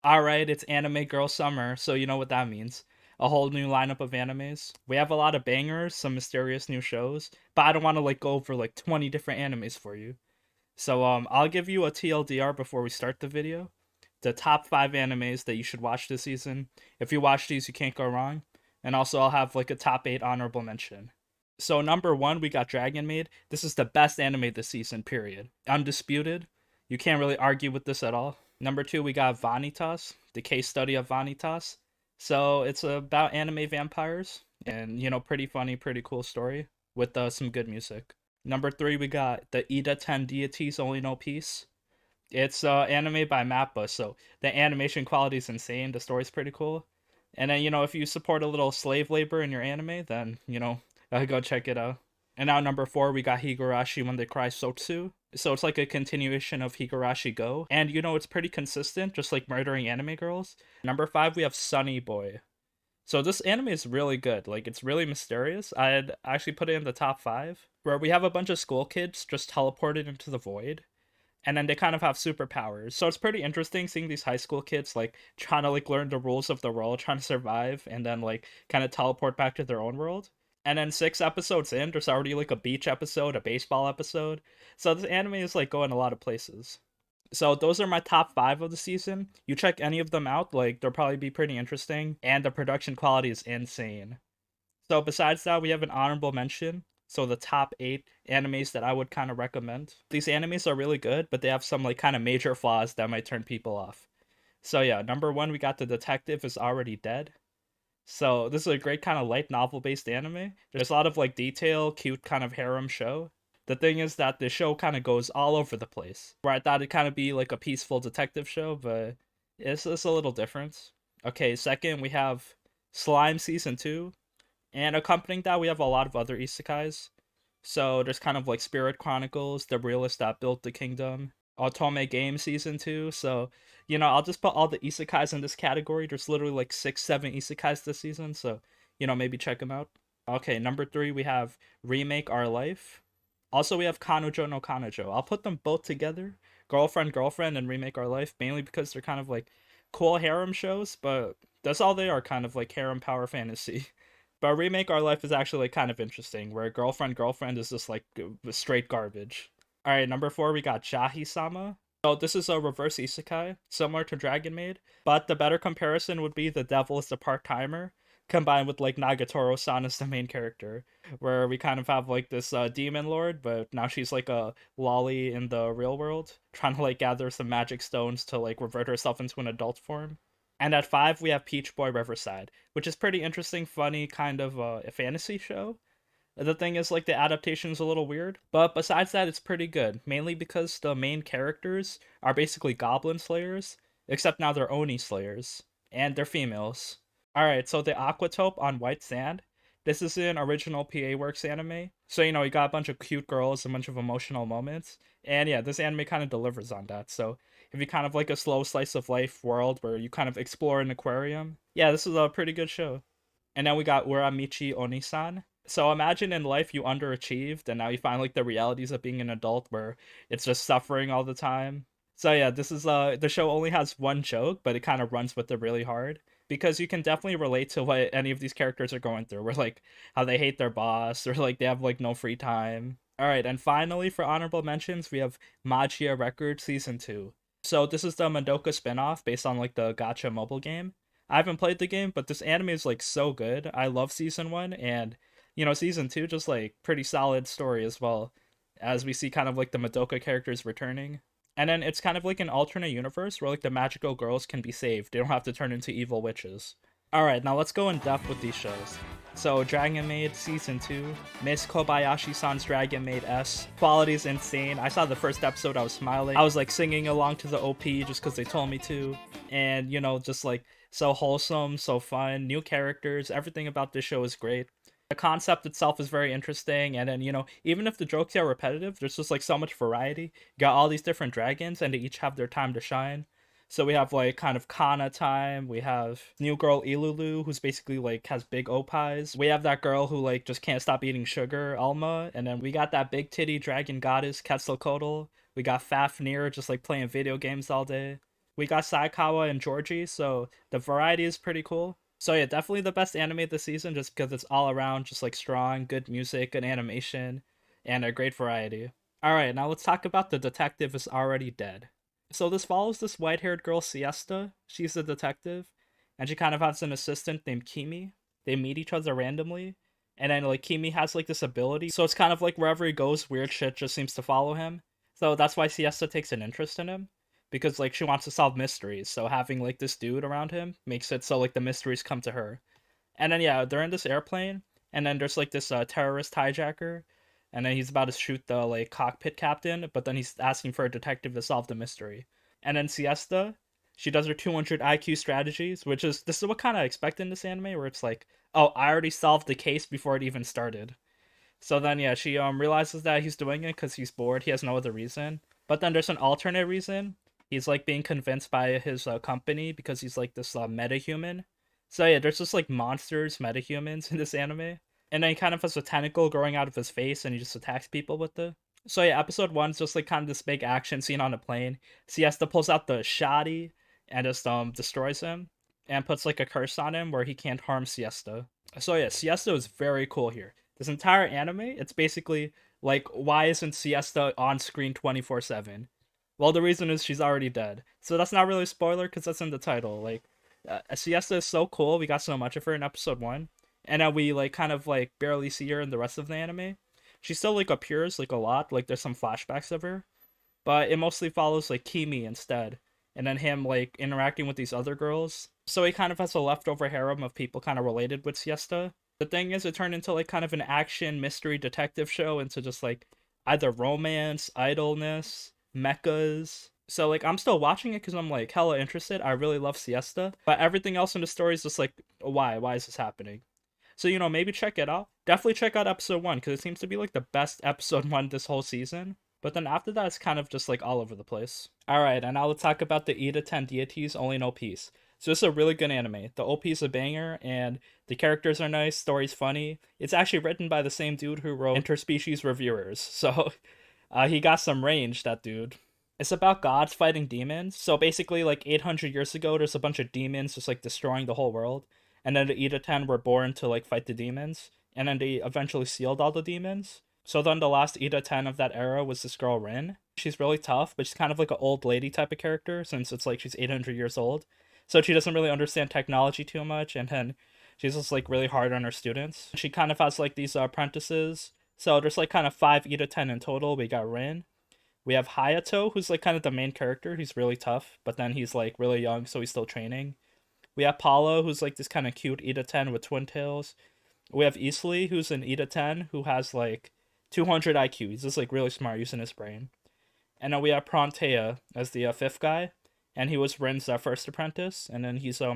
Alright, it's Anime Girl Summer, so you know what that means. A whole new lineup of animes. We have a lot of bangers, some mysterious new shows, but I don't want to go over 20 different animes for you. So I'll give you a TLDR before we start the video. The top 5 animes that you should watch this season. If you watch these, you can't go wrong. And also I'll have a top 8 honorable mention. So number 1, we got Dragon Maid. This is the best anime this season, period. Undisputed. You can't really argue with this at all. Number 2, we got Vanitas, the case study of Vanitas. So it's about anime vampires, and pretty funny, pretty cool story with some good music. Number 3, we got the Idaten Deities Only No Peace. It's anime by Mappa, so the animation quality is insane. The story's pretty cool. And then, if you support a little slave labor in your anime, then, go check it out. And now number 4, we got Higurashi When They Cry Sotsu. So it's like a continuation of Higurashi Go. And it's pretty consistent, just like murdering anime girls. Number 5, we have Sonny Boy. So this anime is really good. It's really mysterious. I'd actually put it in the top 5. Where we have a bunch of school kids just teleported into the void. And then they kind of have superpowers. So it's pretty interesting seeing these high school kids trying to learn the rules of the world, trying to survive, and then kind of teleport back to their own world. And then 6 episodes in, there's already a beach episode, a baseball episode. So this anime is going a lot of places. So those are my top 5 of the season. You check any of them out, they'll probably be pretty interesting, and the production quality is insane. So besides that, we have an honorable mention. So the top 8 animes that I would kind of recommend. These animes are really good, but they have some kind of major flaws that might turn people off. So yeah, number 1, we got The Detective Is Already Dead. So this is a great kind of light novel based anime. There's a lot of detail, cute kind of harem show. The thing is that the show kind of goes all over the place. Where I thought it'd kind of be a peaceful detective show, but it's a little different. Okay, second we have Slime Season 2. And accompanying that, we have a lot of other isekais. So there's kind of Spirit Chronicles, The Realist That Built the Kingdom, Otome Game Season 2. So, I'll just put all the isekais in this category. There's literally 6, 7 isekais this season. So, maybe check them out. Okay, number 3, we have Remake Our Life. Also, we have Kanojo no Kanojo. I'll put them both together. Girlfriend, Girlfriend, and Remake Our Life. Mainly because they're kind of cool harem shows. But that's all they are, kind of harem power fantasy. But Remake Our Life is actually kind of interesting, where Girlfriend Girlfriend is just straight garbage. Alright, number 4, we got Jahy-sama. So this is a reverse isekai, similar to Dragon Maid, but the better comparison would be the devil is the part-timer, combined with Nagatoro-san as the main character, where we kind of have this demon lord, but now she's a lolly in the real world, trying to gather some magic stones to revert herself into an adult form. And at 5, we have Peach Boy Riverside, which is pretty interesting, funny, kind of a fantasy show. The thing is, the adaptation is a little weird, but besides that, it's pretty good. Mainly because the main characters are basically goblin slayers, except now they're Oni slayers, and they're females. Alright, so the Aquatope on White Sand. This is an original PA Works anime. So, you got a bunch of cute girls, a bunch of emotional moments. And yeah, this anime kind of delivers on that. So, if you kind of a slow slice of life world where you kind of explore an aquarium, yeah, this is a pretty good show. And then we got Uramichi Oniisan. So imagine in life you underachieved and now you find the realities of being an adult where it's just suffering all the time. So yeah, this is the show only has one joke, but it kind of runs with it really hard because you can definitely relate to what any of these characters are going through. Where how they hate their boss or they have no free time. All right, and finally for honorable mentions, we have Magia Records Season 2. So this is the Madoka spin-off based on the gacha mobile game. I haven't played the game, but this anime is so good. I love season 1, and season 2 just pretty solid story as well, as we see kind of the Madoka characters returning. And then it's kind of an alternate universe where the magical girls can be saved. They don't have to turn into evil witches. Alright, now let's go in depth with these shows. So, Dragon Maid Season 2, Miss Kobayashi-san's Dragon Maid S. Quality's insane. I saw the first episode, I was smiling. I was singing along to the OP just because they told me to. And, just so wholesome, so fun, new characters, everything about this show is great. The concept itself is very interesting, and then, even if the jokes are repetitive, there's just so much variety. You got all these different dragons, and they each have their time to shine. So we have kind of Kana time. We have new girl Ilulu, who's basically has big opais. We have that girl who just can't stop eating sugar, Alma. And then we got that big titty dragon goddess Quetzalcoatl. We got Fafnir just playing video games all day. We got Saikawa and Georgie, so the variety is pretty cool. So yeah, definitely the best anime this season just because it's all around just like strong, good music, good animation, and a great variety. Alright, now let's talk about The Detective Is Already Dead. So this follows this white-haired girl, Siesta. She's a detective, and she kind of has an assistant named Kimi. They meet each other randomly, and then like Kimi has like this ability, so it's kind of like wherever he goes, weird shit just seems to follow him. So that's why Siesta takes an interest in him, because like she wants to solve mysteries. So having like this dude around him makes it so like the mysteries come to her. And then yeah, they're in this airplane, and then there's like this terrorist hijacker, and then he's about to shoot the like cockpit captain, but then he's asking for a detective to solve the mystery. And then Siesta, she does her 200 IQ strategies, which is this is what kind of expect in this anime, where it's like, oh, I already solved the case before it even started. So then yeah, she realizes that he's doing it because he's bored. He has no other reason. But then there's an alternate reason. He's like being convinced by his company because he's like this meta-human. So yeah, there's just like monsters, metahumans in this anime. And then he kind of has a tentacle growing out of his face and he just attacks people with it. So yeah, episode one's just like kind of this big action scene on a plane. Siesta pulls out the shoddy and just destroys him and puts like a curse on him where he can't harm Siesta. So yeah, Siesta is very cool here. This entire anime, it's basically like, why isn't Siesta on screen 24/7? Well, the reason is she's already dead. So that's not really a spoiler because that's in the title. Like, Siesta is so cool. We got so much of her in episode one, and then we like kind of like barely see her in the rest of the anime. She still like appears like a lot. Like there's some flashbacks of her, but it mostly follows like Kimi instead, and then him like interacting with these other girls. So he kind of has a leftover harem of people kind of related with Siesta. The thing is, it turned into like kind of an action mystery detective show into just like either romance, idleness, mechas. So like I'm still watching it because I'm like hella interested. I really love Siesta, but everything else in the story is just like, why? Why is this happening? So maybe check it out. Definitely check out episode one because it seems to be like the best episode one this whole season. But then after that, it's kind of just like all over the place. All right, and now let's talk about the Idaten deities only no peace. So it's a really good anime. The OP is a banger, and the characters are nice. Story's funny. It's actually written by the same dude who wrote Interspecies Reviewers. So he got some range, that dude. It's about gods fighting demons. So basically, like 800 years ago, there's a bunch of demons just like destroying the whole world, and then the Idaten were born to like fight the demons, and then they eventually sealed all the demons. So then the last Idaten of that era was this girl Rin. She's really tough, but she's kind of like an old lady type of character since it's like she's 800 years old. So she doesn't really understand technology too much, and then she's just like really hard on her students. She kind of has like these apprentices. So there's like kind of 5 Idaten in total. We got Rin. We have Hayato, who's like kind of the main character. He's really tough, but then he's like really young, so he's still training. We have Paulo, who's like this kind of cute Idaten with twin tails. We have Isli, who's an Idaten who has like 200 IQ. He's just like really smart using his brain. And then we have Prontea as the fifth guy, and he was Rin's first apprentice. And then yeah,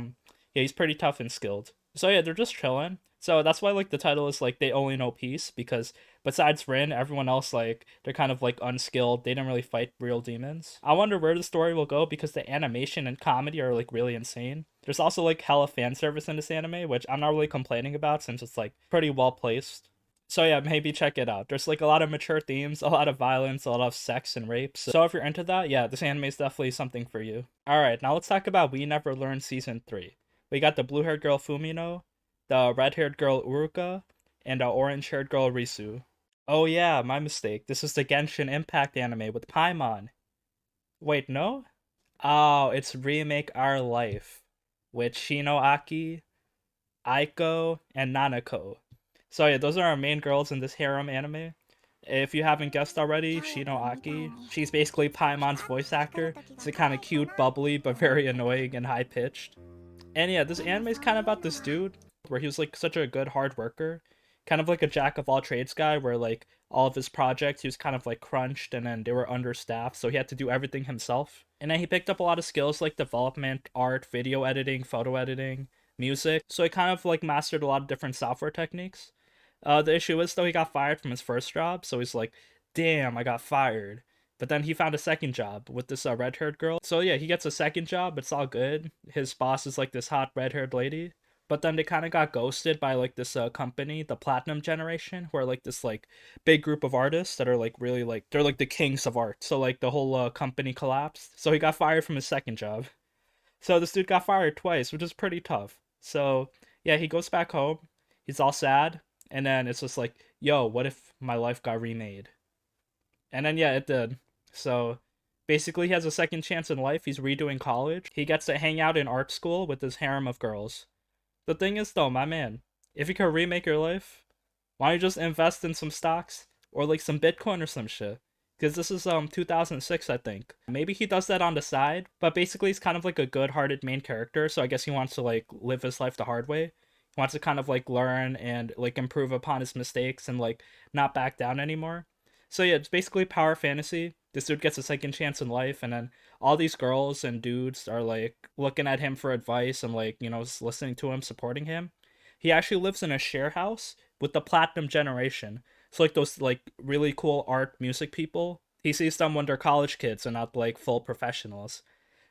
he's pretty tough and skilled. So yeah, they're just chilling. So that's why like the title is like they only know peace because besides Rin, everyone else like they're kind of like unskilled. They didn't really fight real demons. I wonder where the story will go because the animation and comedy are like really insane. There's also like hella fan service in this anime, which I'm not really complaining about since it's like pretty well placed. So yeah, maybe check it out. There's like a lot of mature themes, a lot of violence, a lot of sex and rape. So if you're into that, yeah, this anime is definitely something for you. All right, now let's talk about We Never Learned season 3. We got the blue-haired girl Fumino, the red-haired girl Uruka, and the orange-haired girl Risu. Oh yeah, my mistake. This is the Genshin Impact anime with Paimon. Wait, no? Oh, it's Remake Our Life with Shinoaki, Aiko, and Nanako. So yeah, those are our main girls in this harem anime. If you haven't guessed already, Shinoaki, she's basically Paimon's voice actor. It's a kind of cute, bubbly, but very annoying and high-pitched. And yeah, this anime is kind of about this dude where he was like such a good hard worker, kind of like a jack of all trades guy where like all of his projects he was kind of like crunched and then they were understaffed, so he had to do everything himself. And then he picked up a lot of skills like development, art, video editing, photo editing, music. So he kind of like mastered a lot of different software techniques. The issue is though he got fired from his first job, so he's like, "Damn, I got fired." But then he found a second job with this red-haired girl. So yeah, he gets a second job. It's all good. His boss is like this hot red-haired lady. but then they kind of got ghosted by like this company, the Platinum Generation, who are like this like big group of artists that are like really like they're like the kings of art. So like the whole company collapsed. So he got fired from his second job. So this dude got fired twice, which is pretty tough. So yeah, he goes back home. He's all sad, and then it's just like, yo, what if my life got remade? And then yeah, it did. So basically, he has a second chance in life. He's redoing college. He gets to hang out in art school with his harem of girls. The thing is, though, my man, if you could remake your life, why don't you just invest in some stocks or like some Bitcoin or some shit? Because this is 2006, I think. Maybe he does that on the side, but basically he's kind of like a good-hearted main character. So I guess he wants to like live his life the hard way. He wants to kind of like learn and like improve upon his mistakes and like not back down anymore. So yeah, it's basically power fantasy. This dude gets a second chance in life, and then all these girls and dudes are like looking at him for advice and like listening to him, supporting him. He actually lives in a share house with the Platinum Generation. So like those like really cool art music people. He sees them when they're college kids and not like full professionals.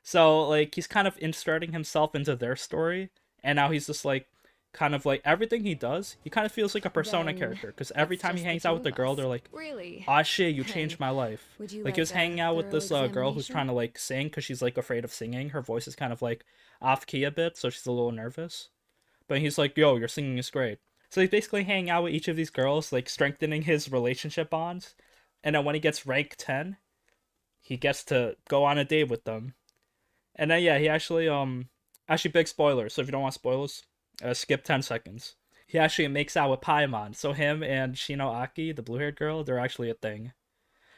So like he's kind of inserting himself into their story, and now he's just like kind of like everything he does, he kind of feels like a Persona Then character because every it's time he just the hangs two out with of a girl, us. they're like, Really? "Ah, shit, you Then changed my life." would you Like he like was hanging a out with thorough this girl who's examination? trying to like sing because she's like afraid of singing. Her voice is kind of like off key a bit, so she's a little nervous. But he's like, "Yo, your singing is great." So he's basically hanging out with each of these girls, like strengthening his relationship bonds. And then when he gets rank 10, he gets to go on a date with them. And then yeah, he actually big spoiler. So if you don't want spoilers, skip 10 seconds. He actually makes out with Paimon. So him and Shino Aki, the blue-haired girl, they're actually a thing.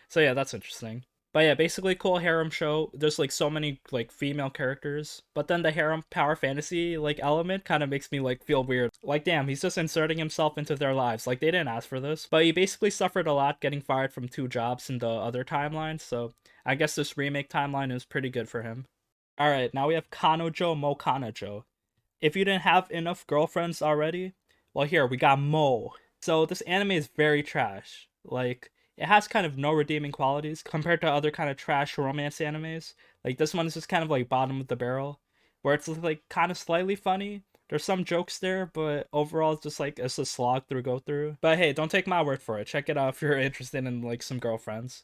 So yeah, that's interesting. But yeah, basically cool harem show. There's like so many like female characters, but then the harem power fantasy like element kind of makes me like feel weird. Like damn, he's just inserting himself into their lives. Like they didn't ask for this, but he basically suffered a lot getting fired from two jobs in the other timelines. So I guess this remake timeline is pretty good for him. All right, now we have Kanojo Mo Kanojo. If you didn't have enough girlfriends already, well, here we got Mo. So this anime is very trash. Like it has kind of no redeeming qualities compared to other kind of trash romance animes. Like this one is just kind of like bottom of the barrel, where it's like kind of slightly funny. There's some jokes there, but overall it's just like it's a slog through go through. But hey, don't take my word for it. Check it out if you're interested in like some girlfriends.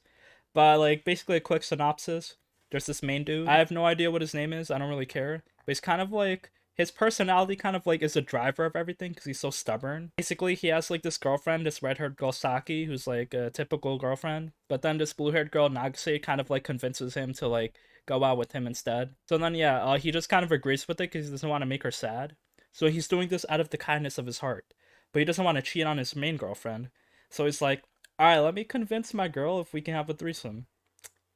But like basically a quick synopsis. There's this main dude. I have no idea what his name is. I don't really care. But he's kind of like his personality kind of like is a driver of everything because he's so stubborn. Basically, he has like this girlfriend, this red-haired girl Saki, who's like a typical girlfriend. But then this blue-haired girl Nagase kind of like convinces him to like go out with him instead. So then yeah, he just kind of agrees with it because he doesn't want to make her sad. So he's doing this out of the kindness of his heart, but he doesn't want to cheat on his main girlfriend. So he's like, all right, let me convince my girl if we can have a threesome.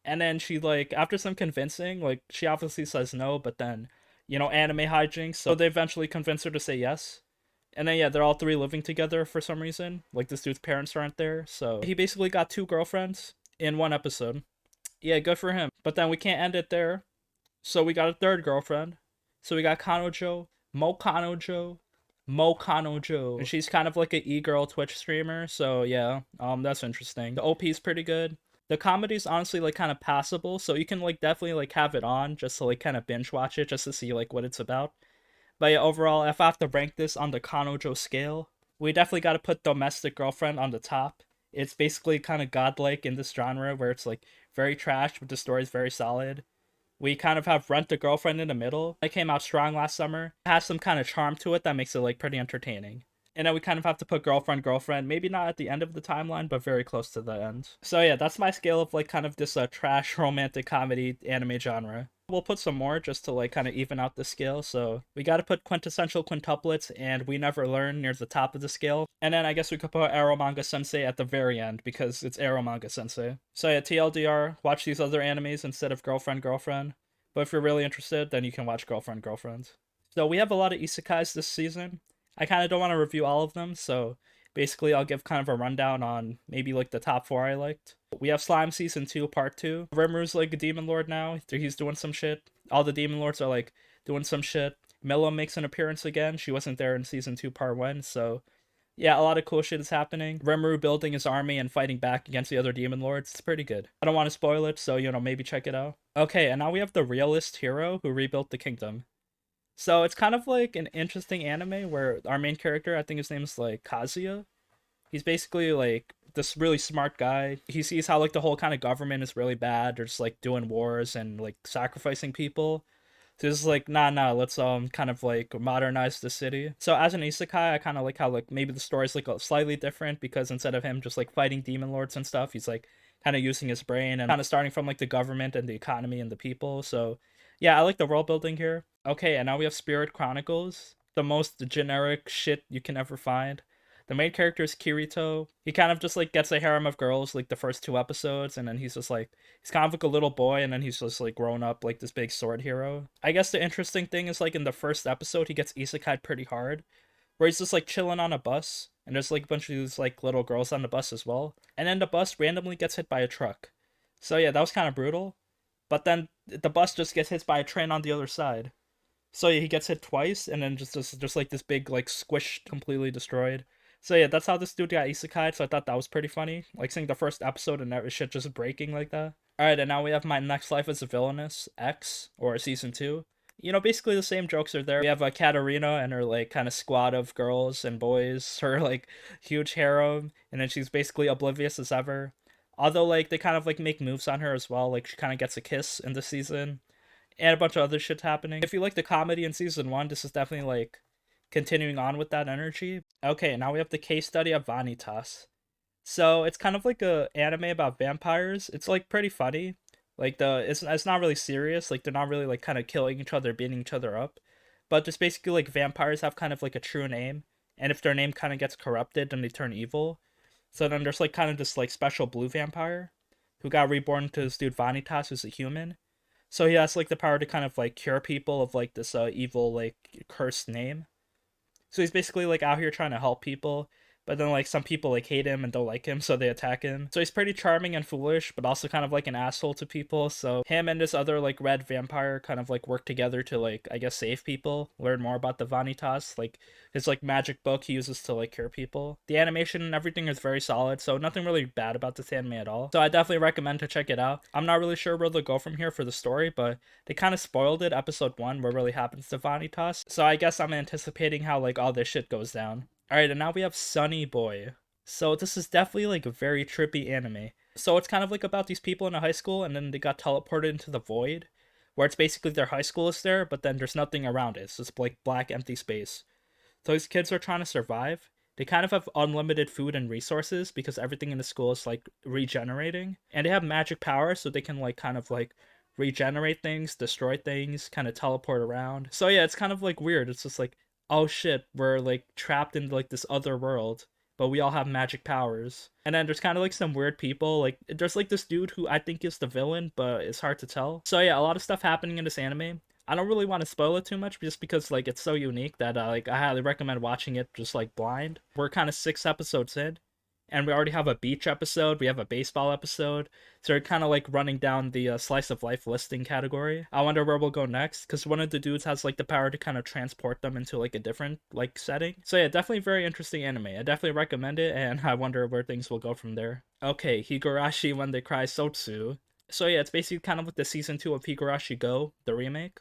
And then she like after some convincing, like she obviously says no, but then anime hijinks, so they eventually convince her to say yes. And then yeah, they're all three living together for some reason. Like this dude's parents aren't there, so he basically got two girlfriends in one episode. Yeah, good for him. But then we can't end it there. So we got a third girlfriend. So we got Kanojo, Mo Kanojo, Mo Kanojo. And she's kind of like an e-girl Twitch streamer, so yeah, that's interesting. The OP is pretty good. The comedy's honestly like kind of passable, so you can like definitely like have it on just to like kind of binge watch it just to see like what it's about. But yeah, overall, if I have to rank this on the Kanojo scale, we definitely got to put Domestic Girlfriend on the top. It's basically kind of godlike in this genre where it's like very trash, but the story's very solid. We kind of have Rent a Girlfriend in the middle. It came out strong last summer. It has some kind of charm to it that makes it like pretty entertaining. And then we kind of have to put Girlfriend, maybe not at the end of the timeline, but very close to the end. So yeah, that's my scale of like kind of this trash romantic comedy anime genre. We'll put some more just to like kind of even out the scale. So we got to put quintessential quintuplets and We Never Learn near the top of the scale. And then I guess we could put Arrow Manga Sensei at the very end because it's Arrow Manga Sensei. So yeah, TLDR, watch these other animes instead of Girlfriend. But if you're really interested, then you can watch Girlfriend. So we have a lot of isekais this season. I kind of don't want to review all of them, so basically I'll give kind of a rundown on maybe like the top four I liked. We have Slime Season 2, Part 2. Rimru's like a demon lord now. He's doing some shit. All the demon lords are like doing some shit. Milla makes an appearance again. She wasn't there in Season 2, Part 1, so yeah, a lot of cool shit is happening. Rimuru building his army and fighting back against the other demon lords. It's pretty good. I don't want to spoil it, so maybe check it out. Okay, and now we have the realist hero who rebuilt the kingdom. So it's kind of like an interesting anime where our main character, I think his name is like Kazuya. He's basically like this really smart guy. He sees how like the whole kind of government is really bad. They're just like doing wars and like sacrificing people. So it's like, nah, let's kind of like modernize the city. So as an isekai, I kind of like how like maybe the story's like slightly different because instead of him just like fighting demon lords and stuff, he's like kind of using his brain and kind of starting from like the government and the economy and the people. So yeah, I like the world building here. Okay, and now we have Spirit Chronicles, the most generic shit you can ever find. The main character is Kirito. He kind of just like gets a harem of girls like the first two episodes, and then he's just like he's kind of like a little boy, and then he's just like grown up like this big sword hero. I guess the interesting thing is like in the first episode he gets isekai pretty hard, where he's just like chilling on a bus, and there's like a bunch of these like little girls on the bus as well, and then the bus randomly gets hit by a truck. So yeah, that was kind of brutal. But then the bus just gets hit by a train on the other side. So yeah, he gets hit twice, and then just like this big like squish completely destroyed. So yeah, that's how this dude got isekai. So I thought that was pretty funny, like seeing the first episode and that shit just breaking like that. All right, and now we have My Next Life as a Villainess X or season two. You know, basically the same jokes are there. We have Katarina and her like kind of squad of girls and boys, her like huge harem, and then she's basically oblivious as ever. Although like they kind of like make moves on her as well, like she kind of gets a kiss in the season and a bunch of other shit's happening. If you like the comedy in season one, this is definitely like continuing on with that energy. Okay, now we have the case study of Vanitas. So it's kind of like a anime about vampires. It's like pretty funny. Like it's not really serious. Like they're not really like kind of killing each other, beating each other up. But just basically like vampires have kind of like a true name, and if their name kind of gets corrupted, then they turn evil. So then there's like kind of this like special blue vampire who got reborn to this dude Vanitas, who's a human. So he has like the power to kind of like cure people of like this evil like cursed name. So he's basically like out here trying to help people, but then like some people like hate him and don't like him, so they attack him. So he's pretty charming and foolish, but also kind of like an asshole to people. So him and this other like red vampire kind of like work together to like I guess save people, learn more about the Vanitas, like his like magic book he uses to like cure people. The animation and everything is very solid, so nothing really bad about this anime at all. So I definitely recommend to check it out. I'm not really sure where they'll go from here for the story, but they kind of spoiled it episode 1 what really happens to Vanitas. So I guess I'm anticipating how like all this shit goes down. All right, and now we have Sonny Boy. So this is definitely like a very trippy anime. So it's kind of like about these people in a high school and then they got teleported into the void, where it's basically their high school is there, but then there's nothing around it. It's just like black empty space. So these kids are trying to survive. They kind of have unlimited food and resources because everything in the school is like regenerating. And they have magic powers so they can like kind of like regenerate things, destroy things, kind of teleport around. So yeah, it's kind of like weird. It's just like, oh shit, we're like trapped in like this other world, but we all have magic powers. And then there's kind of like some weird people. Like there's like this dude who I think is the villain, but it's hard to tell. So yeah, a lot of stuff happening in this anime. I don't really want to spoil it too much just because like it's so unique that like I highly recommend watching it just like blind. We're kind of 6 episodes in, and we already have a beach episode, we have a baseball episode, so we're kind of like running down the slice of life listing category. I wonder where we'll go next because one of the dudes has like the power to kind of transport them into like a different like setting. So yeah, definitely very interesting anime. I definitely recommend it, and I wonder where things will go from there. Okay, Higurashi When They Cry Sotsu. So yeah, it's basically kind of like the season 2 of Higurashi Go, the remake.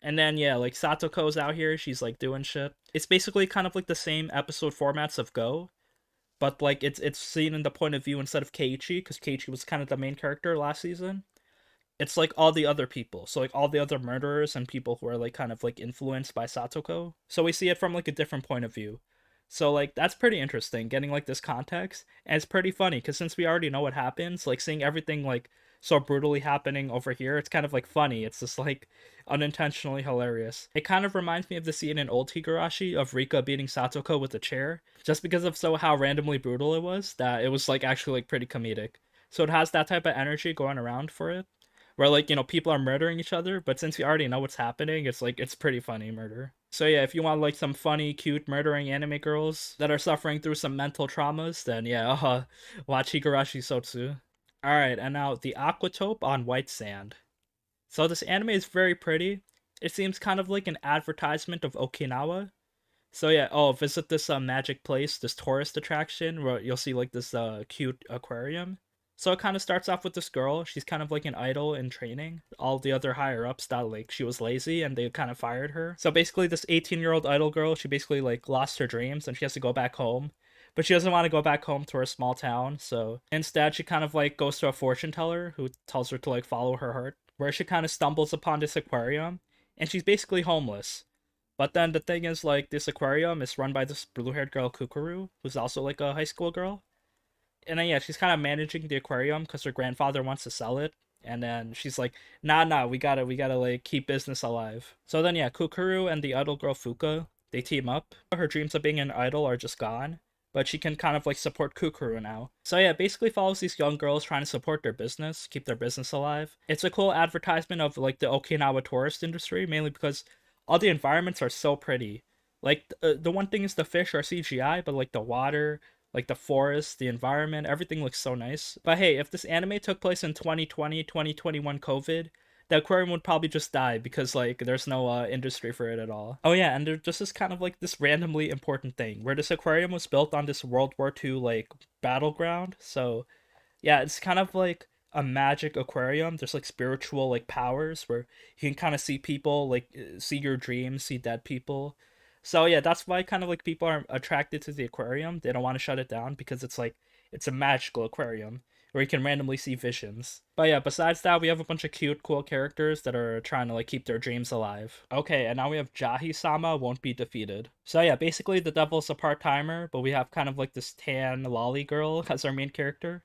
And then yeah, like Satoko's out here, she's like doing shit. It's basically kind of like the same episode formats of Go, but like it's seen in the point of view instead of Keiichi, because Keiichi was kind of the main character last season. It's like all the other people, so like all the other murderers and people who are like kind of like influenced by Satoko. So we see it from like a different point of view. So like that's pretty interesting, getting like this context, and it's pretty funny because since we already know what happens, like seeing everything like so brutally happening over here, it's kind of like funny. It's just like unintentionally hilarious. It kind of reminds me of the scene in Old Higurashi of Rika beating Satoko with a chair, just because of so how randomly brutal it was that it was like actually like pretty comedic. So it has that type of energy going around for it, where like people are murdering each other, but since we already know what's happening, it's like it's pretty funny murder. So yeah, if you want like some funny cute murdering anime girls that are suffering through some mental traumas, then yeah, watch Higurashi Sotsu. All right, and now the Aquatope on White Sand. So this anime is very pretty. It seems kind of like an advertisement of Okinawa. So yeah, visit this magic place, this tourist attraction where you'll see like this cute aquarium. So it kind of starts off with this girl. She's kind of like an idol in training. All the other higher ups thought like she was lazy and they kind of fired her. So basically, this 18-year-old idol girl, she basically like lost her dreams and she has to go back home. But she doesn't want to go back home to her small town. So instead, she kind of like goes to a fortune teller who tells her to like follow her heart, where she kind of stumbles upon this aquarium and she's basically homeless. But then the thing is, like, this aquarium is run by this blue haired girl, Kukuru, who's also like a high school girl. And then yeah, she's kind of managing the aquarium because her grandfather wants to sell it. And then she's like, nah, we gotta like keep business alive. So then yeah, Kukuru and the idol girl Fuka, they team up. Her dreams of being an idol are just gone, but she can kind of like support Kukuru now. So yeah, it basically follows these young girls trying to support their business, keep their business alive. It's a cool advertisement of like the Okinawa tourist industry, mainly because all the environments are so pretty. Like the one thing is the fish are CGI, but like the water, like the forest, the environment, everything looks so nice. But hey, if this anime took place in 2020, 2021 COVID, the aquarium would probably just die because like there's no industry for it at all. Oh yeah, and there just is kind of like this randomly important thing where this aquarium was built on this World War II like battleground. So yeah, it's kind of like a magic aquarium. There's like spiritual like powers where you can kind of see people, like see your dreams, see dead people. So yeah, that's why kind of like people are attracted to the aquarium. They don't want to shut it down because it's like it's a magical aquarium where you can randomly see visions. But yeah, besides that, we have a bunch of cute, cool characters that are trying to like keep their dreams alive. Okay, and now we have Jahy-sama won't be defeated. So yeah, basically the devil's a part-timer, but we have kind of like this tan lolly girl as our main character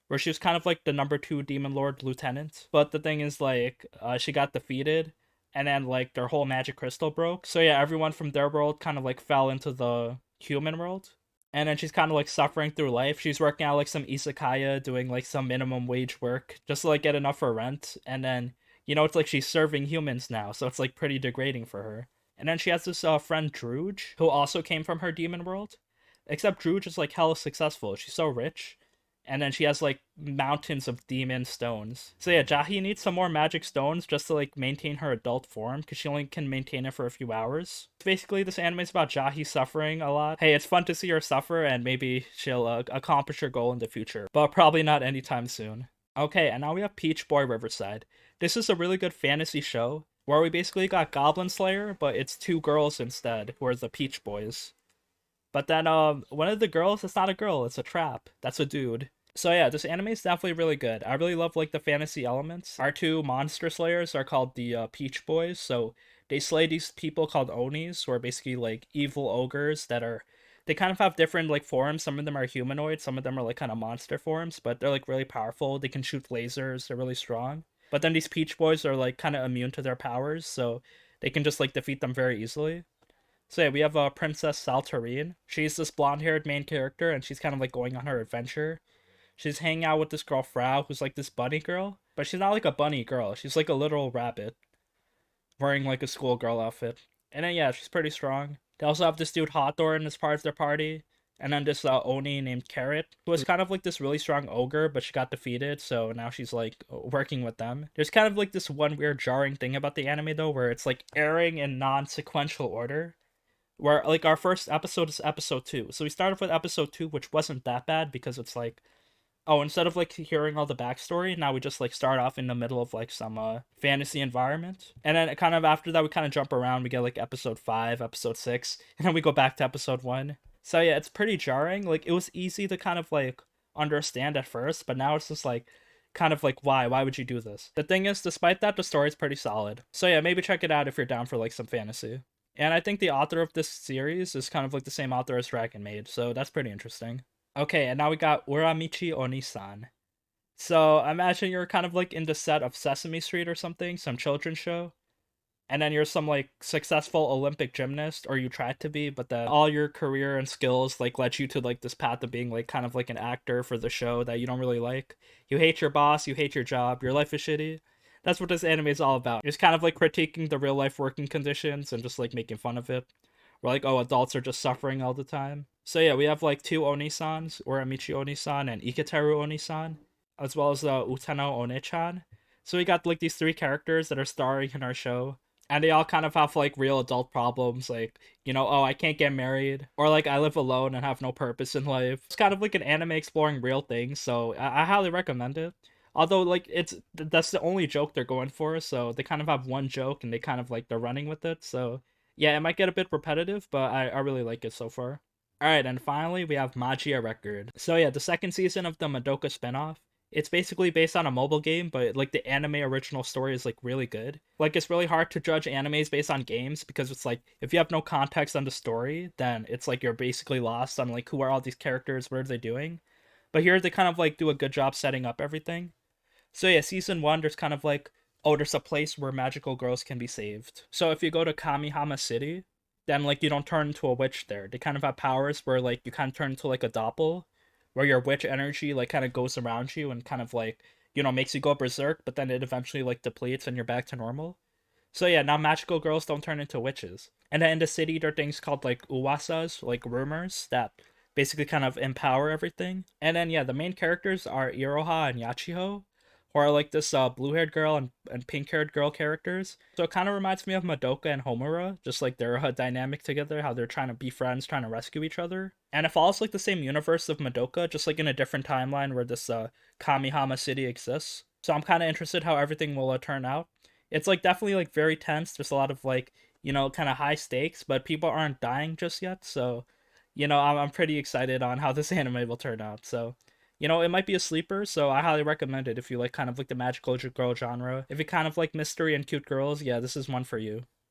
where she was kind of like the number two demon lord lieutenant. But the thing is, like, she got defeated, and then like their whole magic crystal broke. So yeah, everyone from their world kind of like fell into the human world. And then she's kind of like suffering through life. She's working out like some isekaya, doing like some minimum wage work just to like get enough for rent. And then, it's like she's serving humans now, so it's like pretty degrading for her. And then she has this friend Druge, who also came from her demon world. Except Druge is like hella successful. She's so rich, and then she has like mountains of demon stones. So yeah, Jahy needs some more magic stones just to like maintain her adult form because she only can maintain it for a few hours. Basically, this anime is about Jahy suffering a lot. Hey, it's fun to see her suffer, and maybe she'll accomplish her goal in the future, but probably not anytime soon. Okay, and now we have Peach Boy Riverside. This is a really good fantasy show where we basically got Goblin Slayer, but it's two girls instead, who are the Peach Boys. But then one of the girls, it's not a girl, it's a trap. That's a dude. So yeah, this anime is definitely really good. I really love like the fantasy elements. Our two monster slayers are called the Peach Boys. So they slay these people called Onis, who are basically like evil ogres that are they kind of have different like forms. Some of them are humanoid, some of them are like kind of monster forms, but they're like really powerful. They can shoot lasers, they're really strong. But then these Peach Boys are like kind of immune to their powers, so they can just like defeat them very easily. So yeah, we have Princess Saltarine. She's this blonde-haired main character, and she's kind of like going on her adventure. She's hanging out with this girl Frau, who's like this bunny girl, but she's not like a bunny girl. She's like a literal rabbit, wearing like a schoolgirl outfit. And then yeah, she's pretty strong. They also have this dude Hawthorne as part of their party, and then this Oni named Carrot, who was kind of like this really strong ogre, but she got defeated, so now she's like working with them. There's kind of like this one weird jarring thing about the anime though, where it's like airing in non-sequential order where like our first episode is episode 2. So we started with episode 2, which wasn't that bad because it's like, oh, instead of like hearing all the backstory, now we just like start off in the middle of like some fantasy environment. And then kind of after that we kind of jump around, we get like episode 5, episode 6, and then we go back to episode 1. So yeah, it's pretty jarring. Like it was easy to kind of like understand at first, but now it's just like kind of like why would you do this? The thing is, despite that, the story's pretty solid. So yeah, maybe check it out if you're down for like some fantasy. And I think the author of this series is kind of like the same author as Dragon Maid, so that's pretty interesting. Okay, and now we got Uramichi Oniisan. So I imagine you're kind of like in the set of Sesame Street or something, some children's show. And then you're some like successful Olympic gymnast, or you tried to be, but then all your career and skills like led you to like this path of being like kind of like an actor for the show that you don't really like. You hate your boss, you hate your job, your life is shitty. That's what this anime is all about. It's kind of like critiquing the real life working conditions and just like making fun of it. We're like, oh, adults are just suffering all the time. So yeah, we have like two Onisans, Uramichi Oniisan and Iketeru Oniisan, as well as Utano One-chan. So we got like these three characters that are starring in our show. And they all kind of have like real adult problems, like, oh, I can't get married, or like I live alone and have no purpose in life. It's kind of like an anime exploring real things, so I highly recommend it. Although like that's the only joke they're going for, so they kind of have one joke and they kind of like they're running with it. So yeah, it might get a bit repetitive, but I really like it so far. All right, and finally we have Magia Record. So yeah, the second season of the Madoka spinoff. It's basically based on a mobile game, but like the anime original story is like really good. Like it's really hard to judge animes based on games because it's like if you have no context on the story, then it's like you're basically lost on like who are all these characters, what are they doing. But here they kind of like do a good job setting up everything. So yeah, season one, there's kind of like, oh, there's a place where magical girls can be saved. So if you go to Kamihama City, then like you don't turn into a witch there. They kind of have powers where like you kind of turn into like a doppel, where your witch energy like kind of goes around you and kind of like makes you go berserk, but then it eventually like depletes and you're back to normal. So yeah, now magical girls don't turn into witches. And then in the city, there are things called like uwasas, like rumors that basically kind of empower everything. And then yeah, the main characters are Iroha and Yachiho, who are like this blue-haired girl and pink-haired girl characters. So it kind of reminds me of Madoka and Homura, just like their dynamic together, how they're trying to be friends, trying to rescue each other. And it follows like the same universe of Madoka, just like in a different timeline where this Kamihama city exists. So I'm kind of interested how everything will turn out. It's like definitely like very tense. There's a lot of like kind of high stakes, but people aren't dying just yet. So I'm pretty excited on how this anime will turn out. So it might be a sleeper, so I highly recommend it if you like kind of like the magical girl genre. If you kind of like mystery and cute girls, yeah, this is one for you.